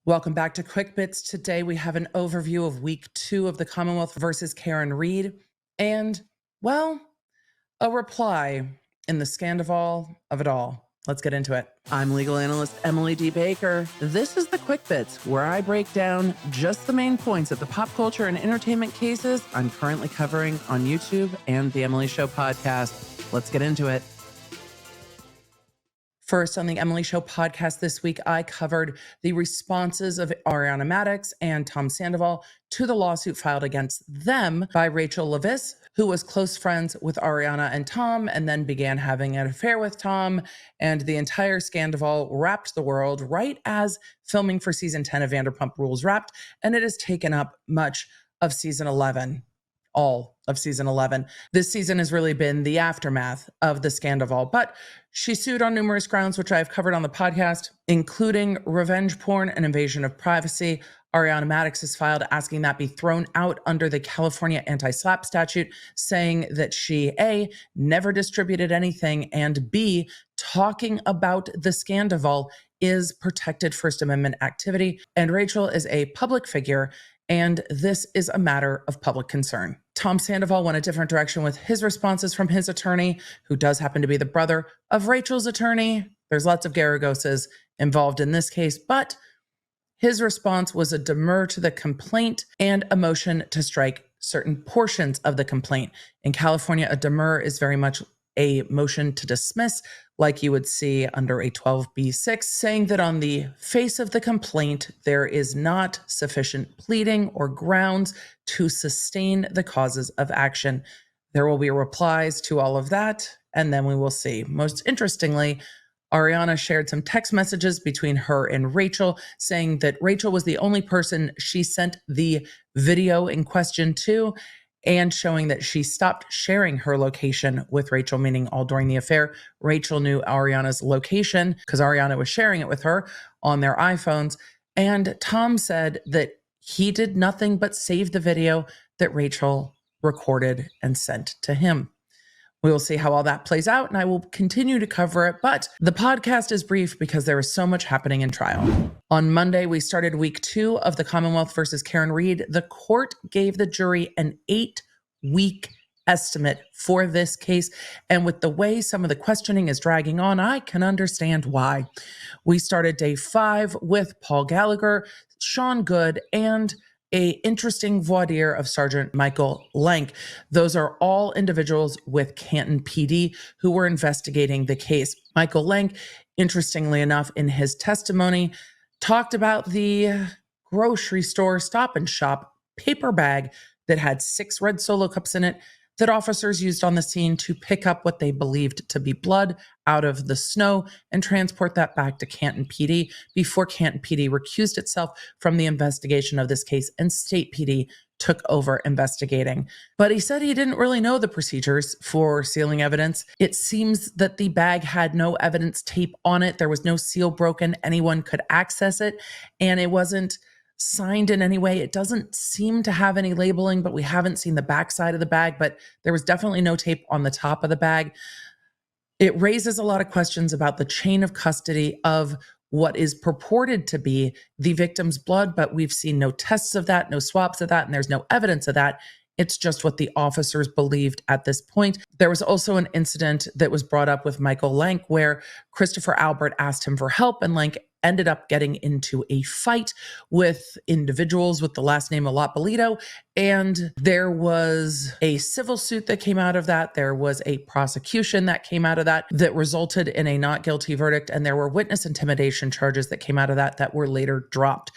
Welcome back to Quick Bits. Today we have an overview of week 2 of the Commonwealth versus Karen Reed and, well, a reply in the Scandavol of it all. Let's get into it. I'm legal analyst Emily D. Baker. This is the Quick Bits, where I break down just the main points of the pop culture and entertainment cases I'm currently covering on YouTube and the Emily Show podcast. Let's get into it. First, on the Emily Show podcast this week, I covered the responses of Ariana Madix and Tom Sandoval to the lawsuit filed against them by Rachel Leviss, who was close friends with Ariana and Tom and then began having an affair with Tom. And the entire Scandavol wrapped the world right as filming for season 10 of Vanderpump Rules wrapped, and it has taken up much of season 11. All of season 11. This season has really been the aftermath of the Scandavol, but she sued on numerous grounds, which I've covered on the podcast, including revenge porn and invasion of privacy. Ariana Madix has filed asking that be thrown out under the California anti-SLAPP statute, saying that she, A, never distributed anything, and B, talking about the Scandavol is protected First Amendment activity. And Rachel is a public figure, and this is a matter of public concern. Tom Sandoval went a different direction with his responses from his attorney, who does happen to be the brother of Rachel's attorney. There's lots of Garagoses involved in this case, but his response was a demur to the complaint and a motion to strike certain portions of the complaint. In California, a demur is very much a motion to dismiss, like you would see under a 12b6, saying that on the face of the complaint, there is not sufficient pleading or grounds to sustain the causes of action. There will be replies to all of that, and then we will see. Most interestingly, Ariana shared some text messages between her and Rachel, saying that Rachel was the only person she sent the video in question to, and showing that she stopped sharing her location with Rachel, meaning all during the affair. Rachel knew Ariana's location because Ariana was sharing it with her on their iPhones. And Tom said that he did nothing but save the video that Rachel recorded and sent to him. We will see how all that plays out, and I will continue to cover it, but the podcast is brief because there is so much happening in trial. On Monday, we started week 2 of the Commonwealth versus Karen Reed. The court gave the jury an 8-week estimate for this case, and with the way some of the questioning is dragging on, I can understand why. We started day 5 with Paul Gallagher, Sean Good, and an interesting voir dire of Sergeant Michael Lenk. Those are all individuals with Canton PD who were investigating the case. Michael Lenk, interestingly enough, in his testimony, talked about the grocery store Stop and Shop paper bag that had 6 red Solo cups in it that officers used on the scene to pick up what they believed to be blood out of the snow and transport that back to Canton PD before Canton PD recused itself from the investigation of this case and State PD took over investigating. But he said he didn't really know the procedures for sealing evidence. It seems that the bag had no evidence tape on it. There was no seal broken. Anyone could access it, and it wasn't signed in any way. It doesn't seem to have any labeling, but we haven't seen the backside of the bag, but there was definitely no tape on the top of the bag. It raises a lot of questions about the chain of custody of what is purported to be the victim's blood, but we've seen no tests of that, no swabs of that, and there's no evidence of that. It's just what the officers believed at this point. There was also an incident that was brought up with Michael Lenk where Christopher Albert asked him for help, and Lenk ended up getting into a fight with individuals with the last name Alapolito, and there was a civil suit that came out of that. There was a prosecution that came out of that that resulted in a not guilty verdict, and there were witness intimidation charges that came out of that that were later dropped.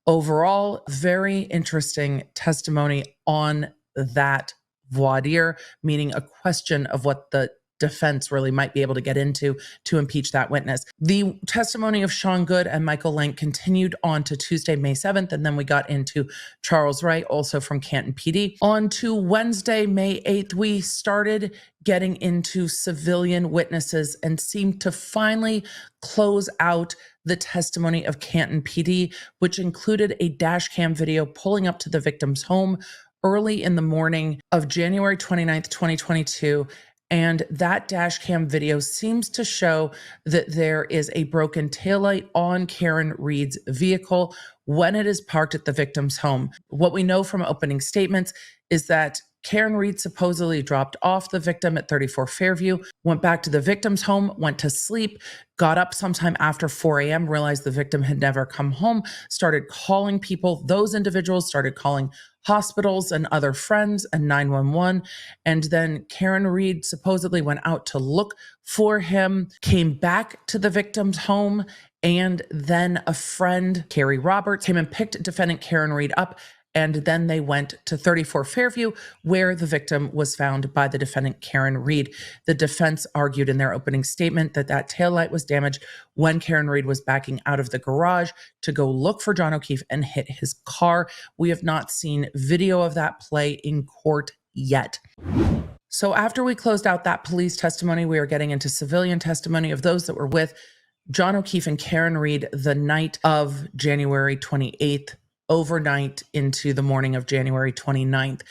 Overall, very interesting testimony on that voir dire, meaning a question of what the defense really might be able to get into to impeach that witness. The testimony of Sean Good and Michael Lenk continued on to Tuesday, May 7th, and then we got into Charles Wright, also from Canton PD. On to Wednesday, May 8th, we started getting into civilian witnesses and seemed to finally close out the testimony of Canton PD, which included a dash cam video pulling up to the victim's home early in the morning of January 29th, 2022, And that dash cam video seems to show that there is a broken taillight on Karen Reed's vehicle when it is parked at the victim's home. What we know from opening statements is that Karen Reed supposedly dropped off the victim at 34 Fairview, went back to the victim's home, went to sleep, got up sometime after 4 a.m., realized the victim had never come home, started calling people. Those individuals started calling hospitals and other friends and 911. And then Karen Reed supposedly went out to look for him, came back to the victim's home, and then a friend, Carrie Roberts, came and picked defendant Karen Reed up. And then they went to 34 Fairview, where the victim was found by the defendant, Karen Reed. The defense argued in their opening statement that that taillight was damaged when Karen Reed was backing out of the garage to go look for John O'Keefe and hit his car. We have not seen video of that play in court yet. So after we closed out that police testimony, we are getting into civilian testimony of those that were with John O'Keefe and Karen Reed the night of January 28th. Overnight into the morning of January 29th.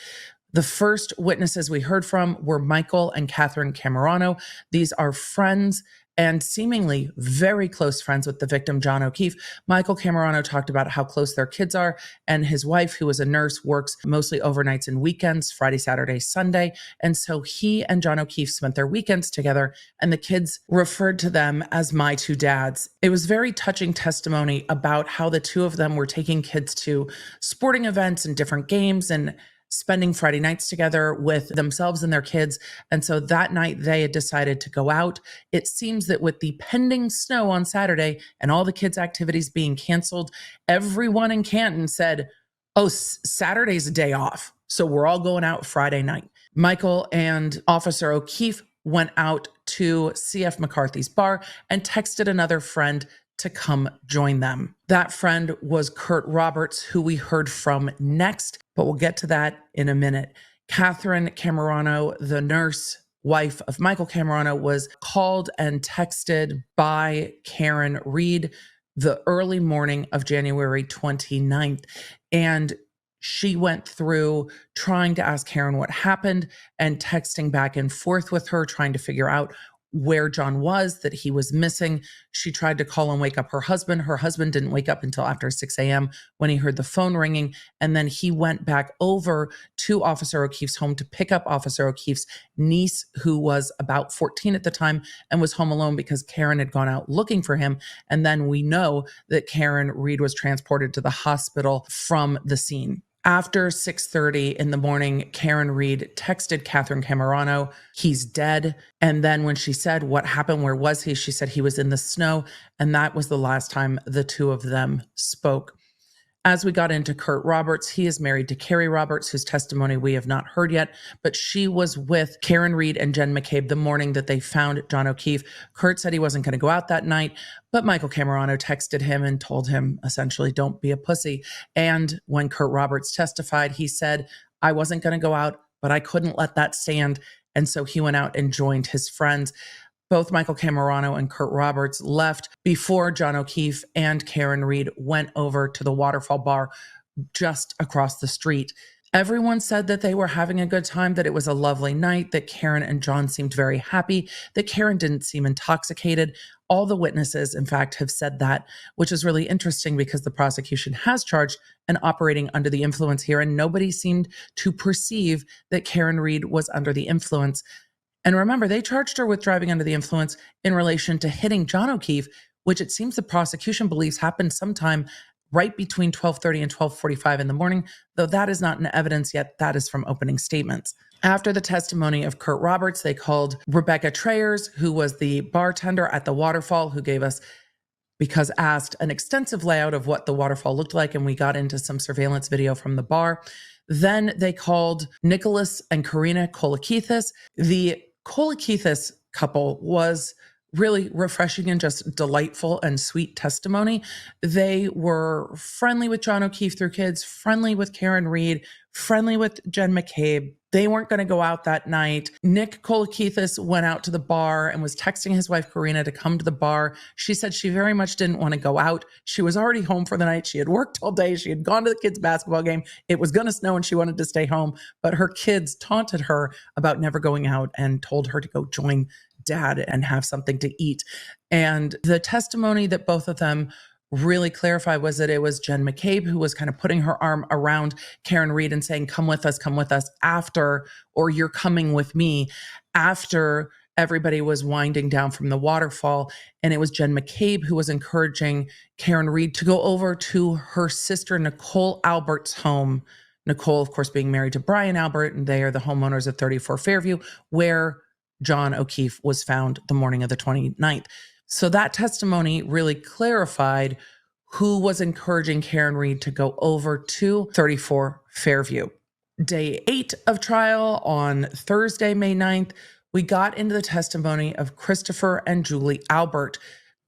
The first witnesses we heard from were Michael and Catherine Camerano. These are friends and seemingly very close friends with the victim, John O'Keefe. Michael Camerano talked about how close their kids are, and his wife, who is a nurse, works mostly overnights and weekends, Friday, Saturday, Sunday. And so he and John O'Keefe spent their weekends together, and the kids referred to them as my two dads. It was very touching testimony about how the two of them were taking kids to sporting events and different games and spending Friday nights together with themselves and their kids. And so that night they had decided to go out. It seems that with the pending snow on Saturday and all the kids' activities being canceled, everyone in Canton said, oh, Saturday's a day off, so we're all going out Friday night. Michael and Officer O'Keefe went out to CF McCarthy's bar and texted another friend to come join them. That friend was Kurt Roberts, who we heard from next, but we'll get to that in a minute. Catherine Camerano, the nurse wife of Michael Camerano, was called and texted by Karen Reed the early morning of January 29th. And she went through trying to ask Karen what happened and texting back and forth with her, trying to figure out where John was, that he was missing. She tried to call and wake up her husband. Her husband didn't wake up until after 6 a.m. when he heard the phone ringing. And then he went back over to Officer O'Keefe's home to pick up Officer O'Keefe's niece, who was about 14 at the time and was home alone because Karen had gone out looking for him. And then we know that Karen Reed was transported to the hospital from the scene. After 6:30 in the morning, Karen Reed texted Catherine Camerano, he's dead. And then when she said, what happened, where was he? She said he was in the snow. And that was the last time the two of them spoke. As we got into Kurt Roberts, he is married to Carrie Roberts, whose testimony we have not heard yet, but she was with Karen Reed and Jen McCabe the morning that they found John O'Keefe. Kurt said he wasn't going to go out that night, but Michael Camerano texted him and told him, essentially, don't be a pussy. And when Kurt Roberts testified, he said, I wasn't going to go out, but I couldn't let that stand. And so he went out and joined his friends. Both Michael Camerano and Kurt Roberts left before John O'Keefe and Karen Reed went over to the Waterfall Bar just across the street. Everyone said that they were having a good time, that it was a lovely night, that Karen and John seemed very happy, that Karen didn't seem intoxicated. All the witnesses, in fact, have said that, which is really interesting because the prosecution has charged an operating under the influence here, and nobody seemed to perceive that Karen Reed was under the influence. And remember, they charged her with driving under the influence in relation to hitting John O'Keefe, which it seems the prosecution believes happened sometime right between 12:30 and 12:45 in the morning, though that is not in evidence yet. That is from opening statements. After the testimony of Kurt Roberts, they called Rebecca Trayers, who was the bartender at the Waterfall, who gave us, because asked, an extensive layout of what the waterfall looked like, and we got into some surveillance video from the bar. Then they called Nicholas and Karina Kolakithis. The Kolakithis couple was really refreshing and just delightful and sweet testimony. They were friendly with John O'Keefe through kids, friendly with Karen Reed, friendly with Jen McCabe. They weren't going to go out that night. Nick Kolakethis went out to the bar and was texting his wife, Karina, to come to the bar. She said she very much didn't want to go out. She was already home for the night. She had worked all day. She had gone to the kids' basketball game. It was going to snow and she wanted to stay home. But her kids taunted her about never going out and told her to go join dad and have something to eat. And the testimony that both of them really clarified was that it was Jen McCabe who was kind of putting her arm around Karen Reed and saying, come with us after, or you're coming with me, after everybody was winding down from the waterfall. And it was Jen McCabe who was encouraging Karen Reed to go over to her sister, Nicole Albert's home. Nicole, of course, being married to Brian Albert, and they are the homeowners of 34 Fairview, where John O'Keefe was found the morning of the 29th. So that testimony really clarified who was encouraging Karen Reed to go over to 34 Fairview. Day 8 of trial on Thursday, May 9th, we got into the testimony of Christopher and Julie Albert.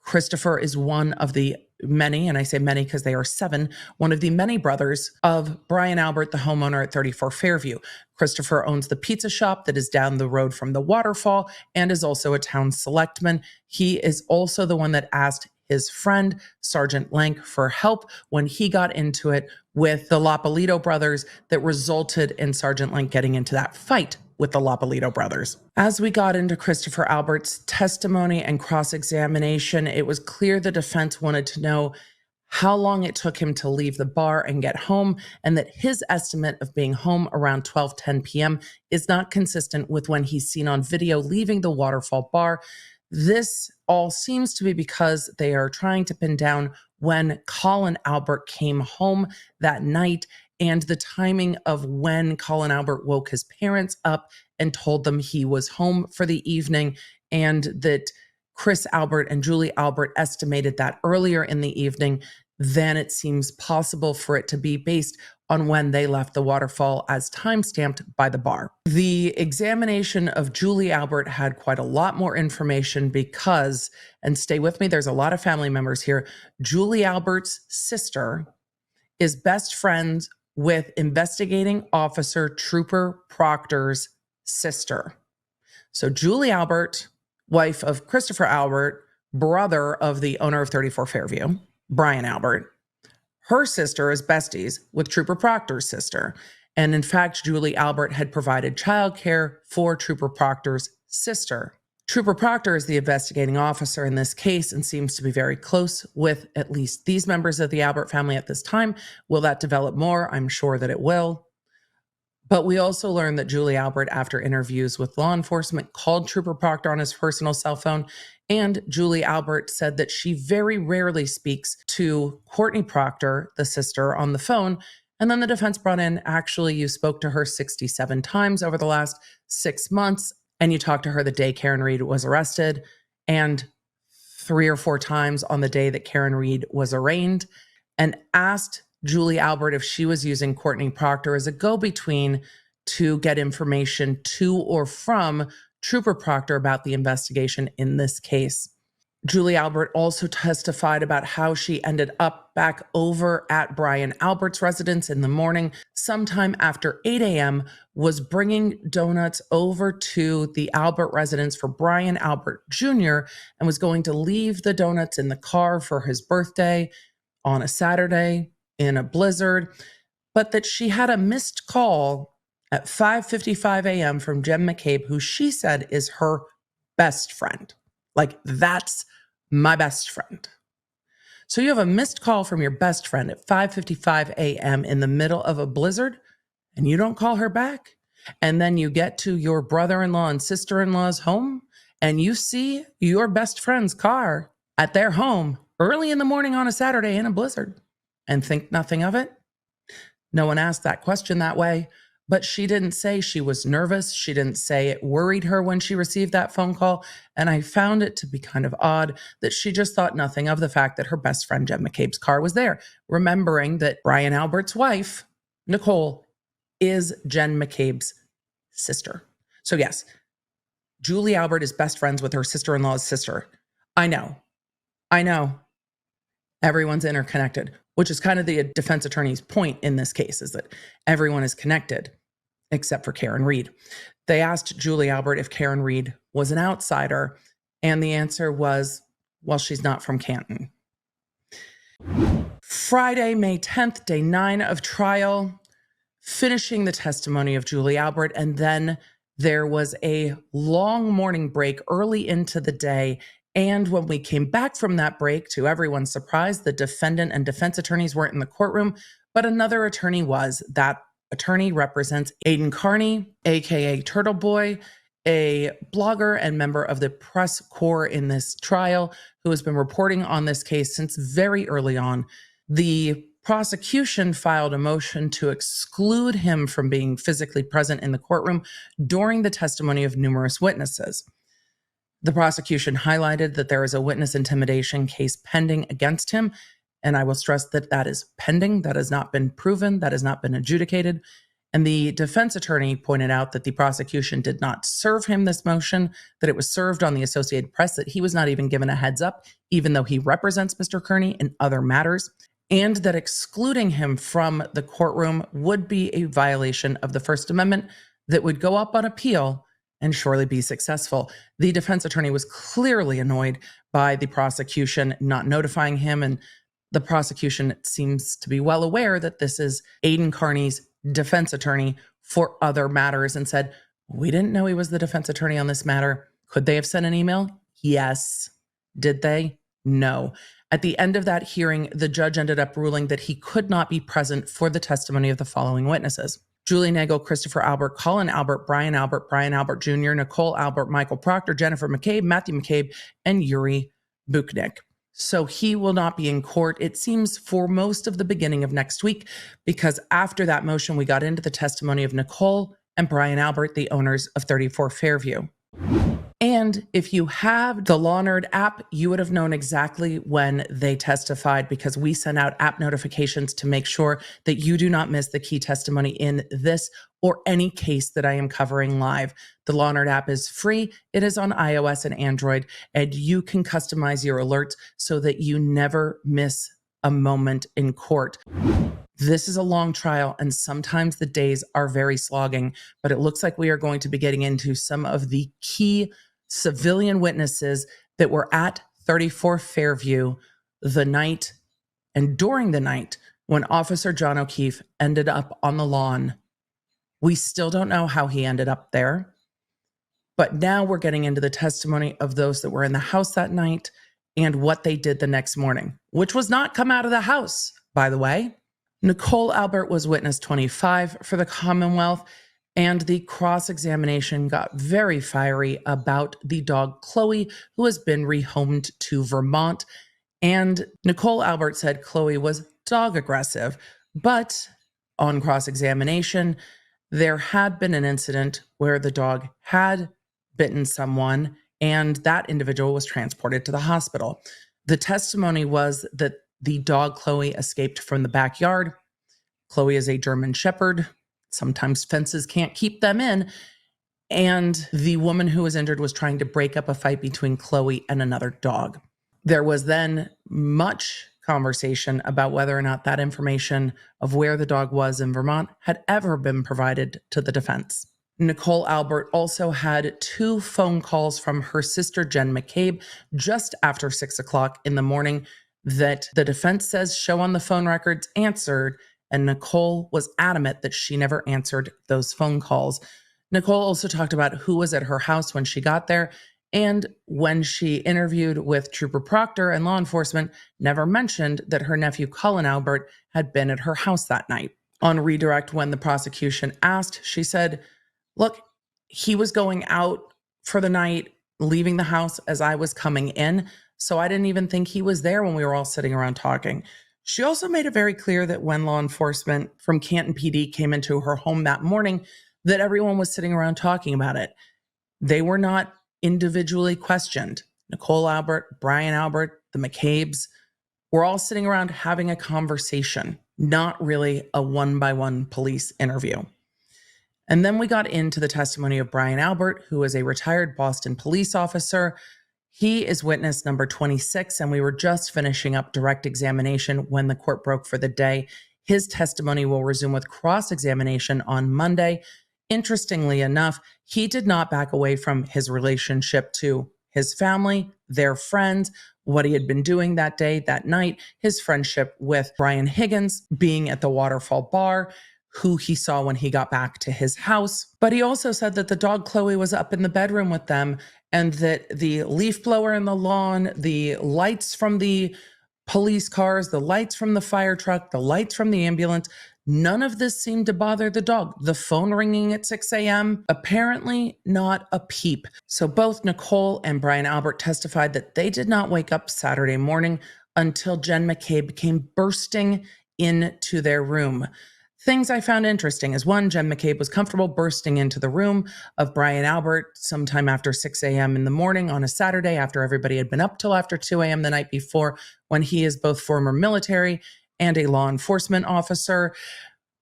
Christopher is one of the many, and I say many because they are 7, one of the many brothers of Brian Albert, the homeowner at 34 Fairview. Christopher owns the pizza shop that is down the road from the waterfall and is also a town selectman. He is also the one that asked his friend, Sergeant Lank, for help when he got into it with the Lapalito brothers that resulted in Sergeant Lank getting into that fight with the Lapalito brothers. As we got into Christopher Albert's testimony and cross-examination, it was clear the defense wanted to know how long it took him to leave the bar and get home, and that his estimate of being home around 12:10 p.m. is not consistent with when he's seen on video leaving the Waterfall bar. This all seems to be because they are trying to pin down when Colin Albert came home that night and the timing of when Colin Albert woke his parents up and told them he was home for the evening, and that Chris Albert and Julie Albert estimated that earlier in the evening than it seems possible for it to be based on when they left the waterfall as time-stamped by the bar. The examination of Julie Albert had quite a lot more information because, and stay with me, there's a lot of family members here, Julie Albert's sister is best friends with investigating officer Trooper Proctor's sister. So Julie Albert, wife of Christopher Albert, brother of the owner of 34 Fairview, Brian Albert, her sister is besties with Trooper Proctor's sister. And in fact, Julie Albert had provided childcare for Trooper Proctor's sister. Trooper Proctor is the investigating officer in this case and seems to be very close with at least these members of the Albert family at this time. Will that develop more? I'm sure that it will. But we also learned that Julie Albert, after interviews with law enforcement, called Trooper Proctor on his personal cell phone. And Julie Albert said that she very rarely speaks to Courtney Proctor, the sister, on the phone. And then the defense brought in, actually, you spoke to her 67 times over the last 6 months. And you talked to her the day Karen Reed was arrested, and 3 or 4 times on the day that Karen Reed was arraigned, and asked Julie Albert if she was using Courtney Proctor as a go-between to get information to or from Trooper Proctor about the investigation in this case. Julie Albert also testified about how she ended up back over at Brian Albert's residence in the morning, sometime after 8 a.m., was bringing donuts over to the Albert residence for Brian Albert Jr. and was going to leave the donuts in the car for his birthday on a Saturday in a blizzard, but that she had a missed call at 5:55 a.m. from Jen McCabe, who she said is her best friend. Like, that's my best friend. So you have a missed call from your best friend at 5:55 a.m. in the middle of a blizzard, and you don't call her back. And then you get to your brother-in-law and sister-in-law's home, and you see your best friend's car at their home early in the morning on a Saturday in a blizzard, and think nothing of it. No one asked that question that way. But she didn't say she was nervous. She didn't say it worried her when she received that phone call. And I found it to be kind of odd that she just thought nothing of the fact that her best friend Jen McCabe's car was there, remembering that Brian Albert's wife, Nicole, is Jen McCabe's sister. So yes, Julie Albert is best friends with her sister-in-law's sister. I know. Everyone's interconnected. which is kind of the defense attorney's point in this case, is that everyone is connected except for Karen Reed. They asked Julie Albert if Karen Reed was an outsider, and the answer was, well, she's not from Canton. Friday, May 10th, day 9 of trial, finishing the testimony of Julie Albert, and then there was a long morning break early into the day. And when we came back from that break, to everyone's surprise, the defendant and defense attorneys weren't in the courtroom, but another attorney was. That attorney represents Aidan Kearney, aka Turtleboy, a blogger and member of the press corps in this trial, who has been reporting on this case since very early on. The prosecution filed a motion to exclude him from being physically present in the courtroom during the testimony of numerous witnesses. The prosecution highlighted that there is a witness intimidation case pending against him, and I will stress that that is pending. That has not been proven. That has not been adjudicated. And the defense attorney pointed out that the prosecution did not serve him this motion, that it was served on the Associated Press, that he was not even given a heads up, even though he represents Mr. Kearney in other matters, and that excluding him from the courtroom would be a violation of the First Amendment that would go up on appeal and surely be successful. The defense attorney was clearly annoyed by the prosecution not notifying him, and the prosecution seems to be well aware that this is Aidan Kearney's defense attorney for other matters, and said, we didn't know he was the defense attorney on this matter. Could they have sent an email? Yes. Did they? No. At the end of that hearing, the judge ended up ruling that he could not be present for the testimony of the following witnesses: Julie Nagel, Christopher Albert, Colin Albert, Brian Albert Jr., Nicole Albert, Michael Proctor, Jennifer McCabe, Matthew McCabe, and Yuri Buknik. So he will not be in court, it seems, for most of the beginning of next week, because after that motion, we got into the testimony of Nicole and Brian Albert, the owners of 34 Fairview. And if you have the Law Nerd app, you would have known exactly when they testified, because we send out app notifications to make sure that you do not miss the key testimony in this or any case that I am covering live. The Law Nerd app is free. It is on iOS and Android, and you can customize your alerts so that you never miss a moment in court. This is a long trial, and sometimes the days are very slogging, but it looks like we are going to be getting into some of the key civilian witnesses that were at 34 Fairview the night and during the night when Officer John O'Keefe ended up on the lawn. We still don't know how he ended up there, but now we're getting into the testimony of those that were in the house that night and what they did the next morning, which was not come out of the house, by the way. Nicole Albert was witness 25 for the Commonwealth, and the cross-examination got very fiery about the dog Chloe, who has been rehomed to Vermont. And Nicole Albert said Chloe was dog aggressive, but on cross-examination, there had been an incident where the dog had bitten someone, and that individual was transported to the hospital. The testimony was that the dog Chloe escaped from the backyard. Chloe is a German Shepherd. Sometimes fences can't keep them in. And the woman who was injured was trying to break up a fight between Chloe and another dog. There was then much conversation about whether or not that information of where the dog was in Vermont had ever been provided to the defense. Nicole Albert also had 2 phone calls from her sister, Jen McCabe, just after 6 o'clock in the morning that the defense says show on the phone records answered, and Nicole was adamant that she never answered those phone calls. Nicole also talked about who was at her house when she got there, and when she interviewed with Trooper Proctor and law enforcement, never mentioned that her nephew Colin Albert had been at her house that night. On redirect, when the prosecution asked, she said, look, he was going out for the night, leaving the house as I was coming in, so I didn't even think he was there when we were all sitting around talking. She also made it very clear that when law enforcement from Canton PD came into her home that morning, that everyone was sitting around talking about it. They were not individually questioned. Nicole Albert, Brian Albert, the McCabes were all sitting around having a conversation, not really a one-by-one police interview. And then we got into the testimony of Brian Albert, who is a retired Boston police officer. He is witness number 26, and we were just finishing up direct examination when the court broke for the day. His testimony will resume with cross-examination on Monday. Interestingly enough, he did not back away from his relationship to his family, their friends, what he had been doing that day, that night, his friendship with Brian Higgins, being at the Waterfall Bar, who he saw when he got back to his house. But he also said that the dog Chloe was up in the bedroom with them, and that the leaf blower in the lawn, the lights from the police cars, the lights from the fire truck, the lights from the ambulance, none of this seemed to bother the dog. The phone ringing at 6 a.m., apparently not a peep. So both Nicole and Brian Albert testified that they did not wake up Saturday morning until Jen McCabe came bursting into their room. Things I found interesting is, one, Jen McCabe was comfortable bursting into the room of Brian Albert sometime after 6 a.m. in the morning on a Saturday, after everybody had been up till after 2 a.m. the night before, when he is both former military and a law enforcement officer.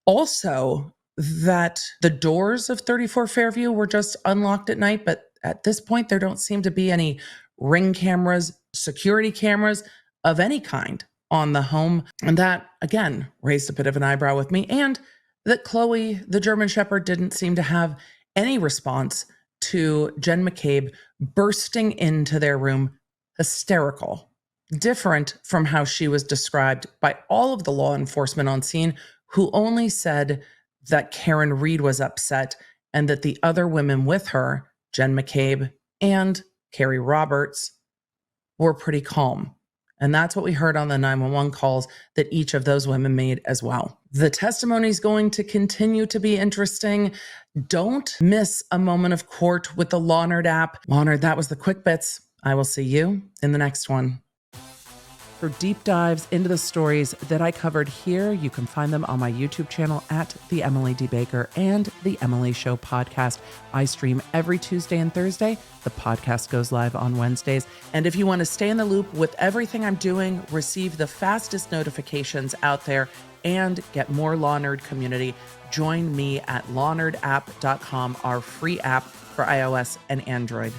Also, that the doors of 34 Fairview were just unlocked at night, but at this point, there don't seem to be any ring cameras, security cameras of any kind on the home. And that, again, raised a bit of an eyebrow with me. And that Chloe, the German Shepherd, didn't seem to have any response to Jen McCabe bursting into their room, hysterical. Different from how she was described by all of the law enforcement on scene, who only said that Karen Reed was upset and that the other women with her, Jen McCabe and Carrie Roberts, were pretty calm. And that's what we heard on the 911 calls that each of those women made as well. The testimony is going to continue to be interesting. Don't miss a moment of court with the Law Nerd app. Law Nerd, that was the quick bits. I will see you in the next one. For deep dives into the stories that I covered here, you can find them on my YouTube channel at The Emily D. Baker and The Emily Show podcast. I stream every Tuesday and Thursday. The podcast goes live on Wednesdays. And if you want to stay in the loop with everything I'm doing, receive the fastest notifications out there, and get more Law Nerd community, join me at lawnerdapp.com, our free app for iOS and Android.